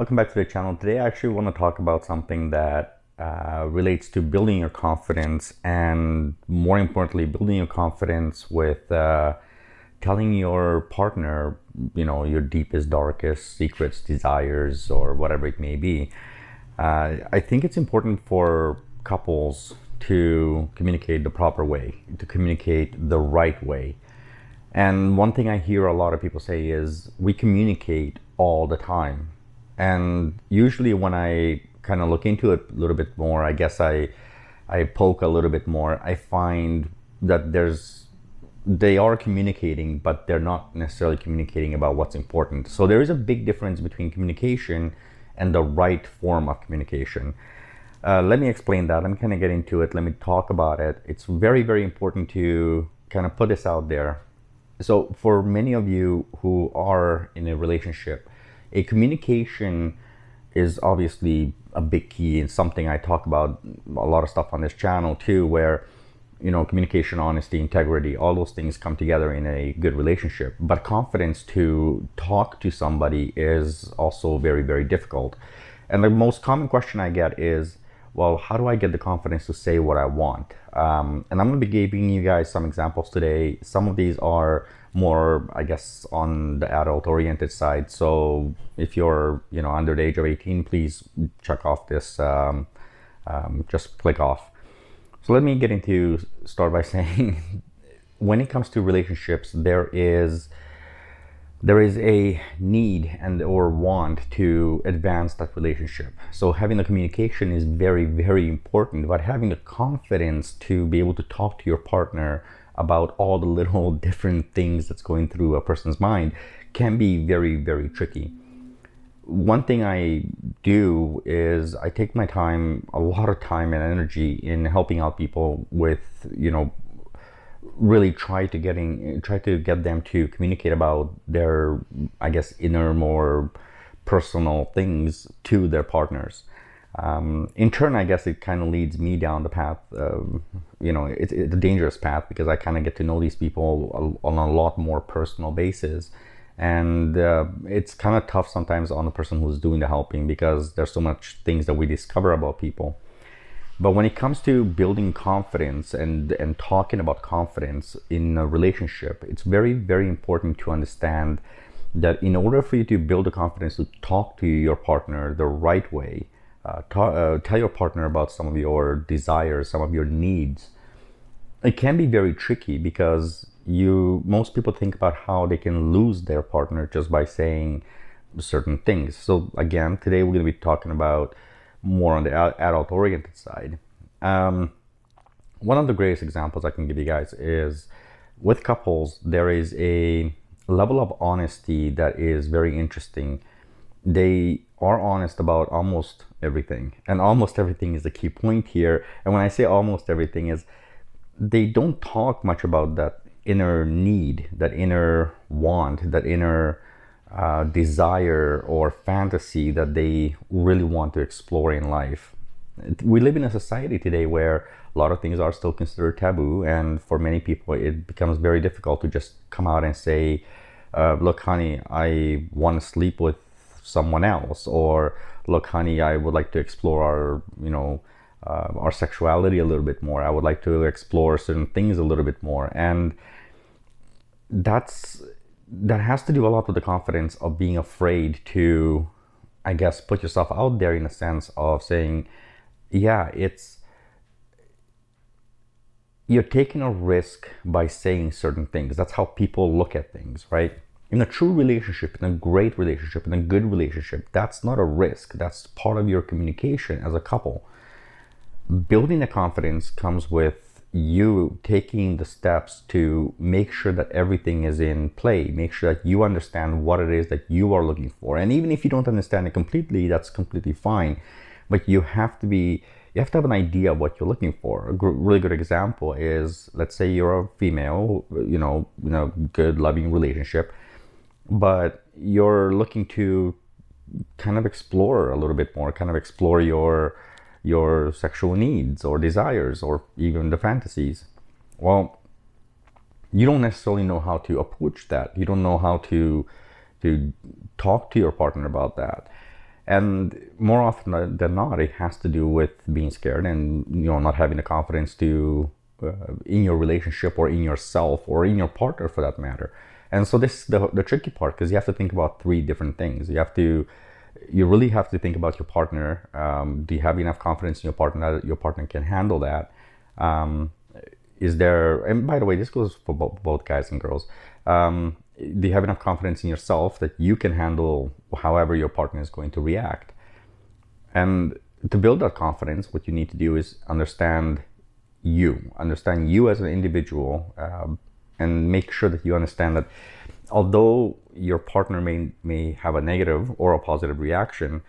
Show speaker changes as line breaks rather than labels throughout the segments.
Welcome back to the channel. Today I actually want to talk about something that relates to building your confidence, and more importantly, building your confidence with telling your partner, your deepest, darkest secrets, desires, or whatever it may be. I think it's important for couples to communicate the proper way, to communicate the right way. And one thing I hear a lot of people say is we communicate all the time. And usually when I kind of look into it a little bit more, I guess I poke a little bit more, I find that they are communicating, but they're not necessarily communicating about what's important. So there is a big difference between communication and the right form of communication. Let me explain that. Let me kind of get into it. Let me talk about it. It's very, very important to kind of put this out there. So for many of you who are in a relationship, a communication is obviously a big key, and something I talk about a lot of stuff on this channel too, where communication, honesty, integrity, all those things come together in a good relationship. But confidence to talk to somebody is also very, very difficult. And the most common question I get is, well, how do I get the confidence to say what I want? And I'm going to be giving you guys some examples today. Some of these are more, I guess, on the adult-oriented side. So if you're, under the age of 18, please check off this. Just click off. So let me start by saying, when it comes to relationships, there is a need and or want to advance that relationship. So having the communication is very, very important, but having the confidence to be able to talk to your partner about all the little different things that's going through a person's mind can be very, very tricky. One thing I do is I take my time, a lot of time and energy, in helping out people with, really try to get them to communicate about their, I guess, inner, more personal things to their partners. In turn, I guess it kind of leads me down the path of, it's a dangerous path, because I kind of get to know these people on a lot more personal basis. And it's kind of tough sometimes on the person who's doing the helping, because there's so much things that we discover about people. But when it comes to building confidence and talking about confidence in a relationship, it's very, very important to understand that in order for you to build the confidence to talk to your partner the right way, tell your partner about some of your desires, some of your needs, it can be very tricky, because most people think about how they can lose their partner just by saying certain things. So again, today we're going to be talking about more on the adult-oriented side. One of the greatest examples I can give you guys is with couples. There is a level of honesty that is very interesting. They are honest about almost everything, and almost everything is the key point here. And when I say almost everything, is they don't talk much about that inner need, that inner want, that inner desire or fantasy that they really want to explore in life. We live in a society today where a lot of things are still considered taboo, and for many people it becomes very difficult to just come out and say, look honey, I want to sleep with someone else, or look honey, I would like to explore our sexuality a little bit more. I would like to explore certain things a little bit more. And that has to do a lot with the confidence of being afraid to, I guess, put yourself out there, in a sense of saying, yeah, you're taking a risk by saying certain things. That's how people look at things, right? In a true relationship, in a great relationship, in a good relationship, that's not a risk. That's part of your communication as a couple. Building the confidence comes with you taking the steps to make sure that everything is in play, make sure that you understand what it is that you are looking for. And even if you don't understand it completely, that's completely fine. But you have to have an idea of what you're looking for. A really good example is, let's say you're a female, in a good, loving relationship, but you're looking to kind of explore a little bit more, kind of explore your sexual needs or desires, or even the fantasies. Well, you don't necessarily know how to approach that. You don't know how to talk to your partner about that. And more often than not, it has to do with being scared and not having the confidence to in your relationship or in yourself or in your partner for that matter. And so this the tricky part, because you have to think about three different things. You really have to think about your partner. Do you have enough confidence in your partner that your partner can handle that? Is there, and by the way, this goes for both guys and girls. Do you have enough confidence in yourself that you can handle however your partner is going to react? And to build that confidence, what you need to do is understand you as an individual, and make sure that you understand that although your partner may have a negative or a positive reaction,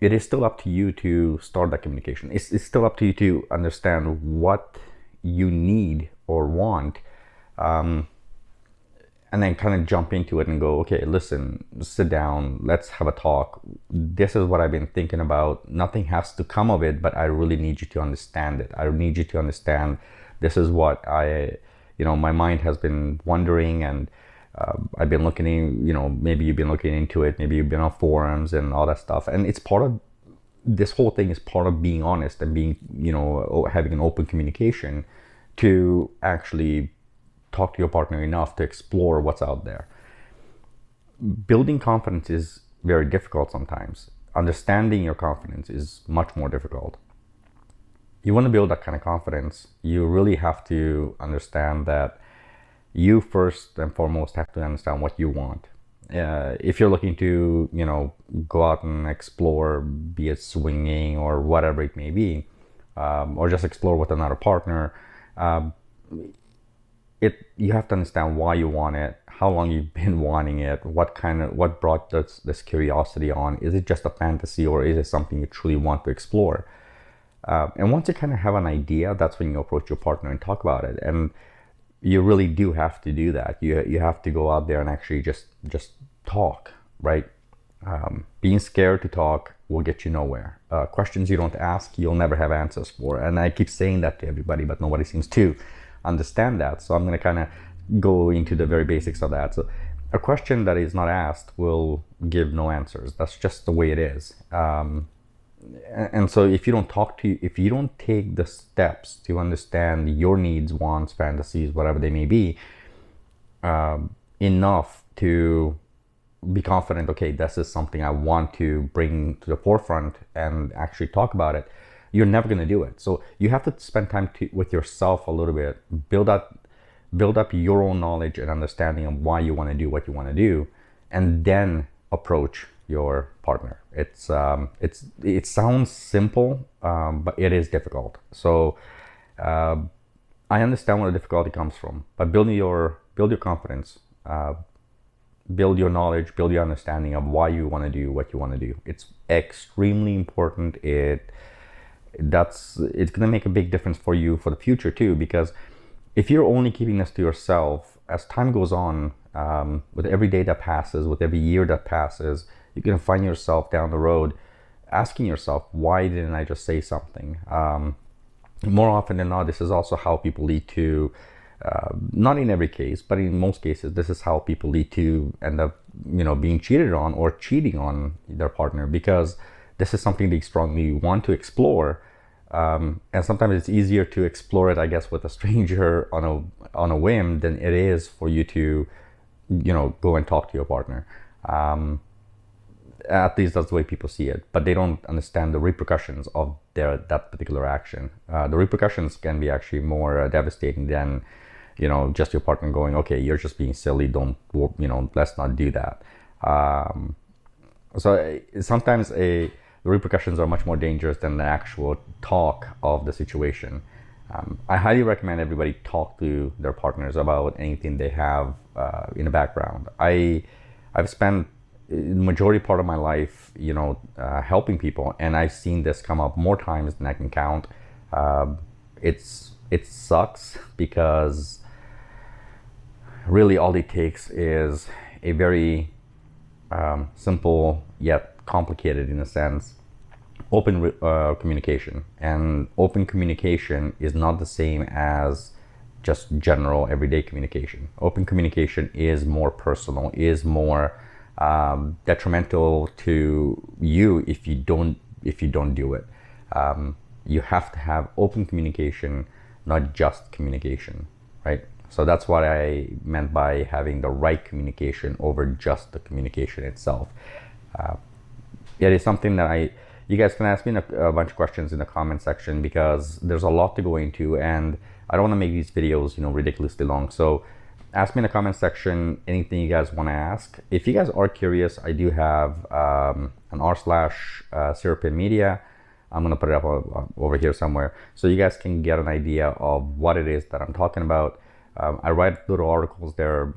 it is still up to you to start that communication. It's still up to you to understand what you need or want, and then kind of jump into it and go, okay, listen, sit down, let's have a talk. This is what I've been thinking about. Nothing has to come of it, but I really need you to understand it. I need you to understand this is what my mind has been wondering, and I've been looking in, maybe you've been looking into it, maybe you've been on forums and all that stuff. And it's part of, this whole thing is part of being honest and being, having an open communication to actually talk to your partner enough to explore what's out there. Building confidence is very difficult sometimes. Understanding your confidence is much more difficult. You want to build that kind of confidence, you really have to understand that you first and foremost have to understand what you want. If you're looking to, go out and explore, be it swinging or whatever it may be, or just explore with another partner, you have to understand why you want it, how long you've been wanting it, what brought this curiosity on. Is it just a fantasy, or is it something you truly want to explore? And once you kind of have an idea, that's when you approach your partner and talk about it. And you really do have to do that. You have to go out there and actually just talk, right? Being scared to talk will get you nowhere. Questions you don't ask, you'll never have answers for. And I keep saying that to everybody, but nobody seems to understand that. So I'm going to kind of go into the very basics of that. So a question that is not asked will give no answers. That's just the way it is. And so if you don't take the steps to understand your needs, wants, fantasies, whatever they may be, enough to be confident, okay, this is something I want to bring to the forefront and actually talk about it, you're never going to do it. So you have to spend time with yourself a little bit, build up your own knowledge and understanding of why you want to do what you want to do, and then approach your partner. It sounds simple, but it is difficult. So I understand where the difficulty comes from, but build your confidence, build your knowledge, build your understanding of why you want to do what you want to do. It's extremely important. It's going to make a big difference for you for the future too, because if you're only keeping this to yourself, as time goes on, with every day that passes, with every year that passes, you're going to find yourself down the road asking yourself, why didn't I just say something? More often than not, this is also how people lead to, not in every case, but in most cases, this is how people lead to end up, being cheated on or cheating on their partner, because this is something they strongly want to explore. And sometimes it's easier to explore it, I guess, with a stranger on a whim than it is for you to, go and talk to your partner. At least that's the way people see it, but they don't understand the repercussions of that particular action. The repercussions can be actually more devastating than, just your partner going, okay, you're just being silly, don't, let's not do that. So sometimes the repercussions are much more dangerous than the actual talk of the situation. I highly recommend everybody talk to their partners about anything they have in the background. I've spent the majority part of my life, helping people, and I've seen this come up more times than I can count. It sucks because really all it takes is a very simple yet complicated, in a sense, open communication. And open communication is not the same as just general everyday communication. Open communication is more personal, is more detrimental to you if you don't do it. You have to have open communication, not just communication, right? So that's what I meant by having the right communication over just the communication itself. It is something that you guys can ask me a bunch of questions in the comment section, because there's a lot to go into, and I don't want to make these videos, ridiculously long. So ask me in the comment section anything you guys want to ask. If you guys are curious, I do have an r/Syrupin Media. I'm going to put it up over here somewhere, so you guys can get an idea of what it is that I'm talking about. I write little articles there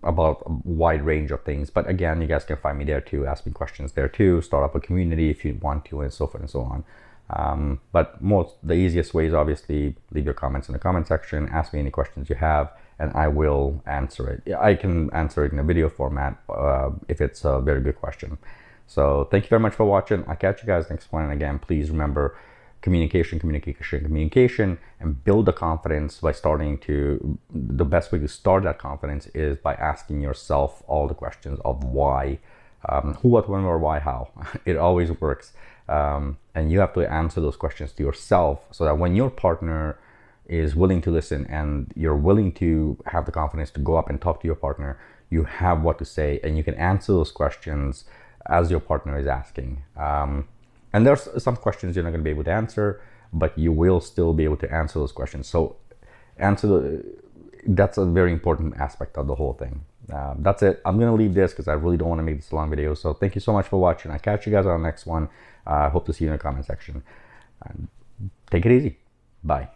about a wide range of things, but again, you guys can find me there too, ask me questions there too, start up a community if you want to, and so forth and so on. But the easiest way is obviously leave your comments in the comment section, ask me any questions you have, and I will answer it. I can answer it in a video format if it's a very good question. So thank you very much for watching. I'll catch you guys next one. And again, please remember communication, and build the confidence by the best way to start that confidence is by asking yourself all the questions of why, who, what, when, where, why, how. It always works. And you have to answer those questions to yourself, so that when your partner is willing to listen and you're willing to have the confidence to go up and talk to your partner, you have what to say and you can answer those questions as your partner is asking. And there's some questions you're not going to be able to answer, but you will still be able to answer those questions. So that's a very important aspect of the whole thing. That's it. I'm going to leave this because I really don't want to make this a long video. So thank you so much for watching. I'll catch you guys on the next one. I hope to see you in the comment section. Take it easy. Bye.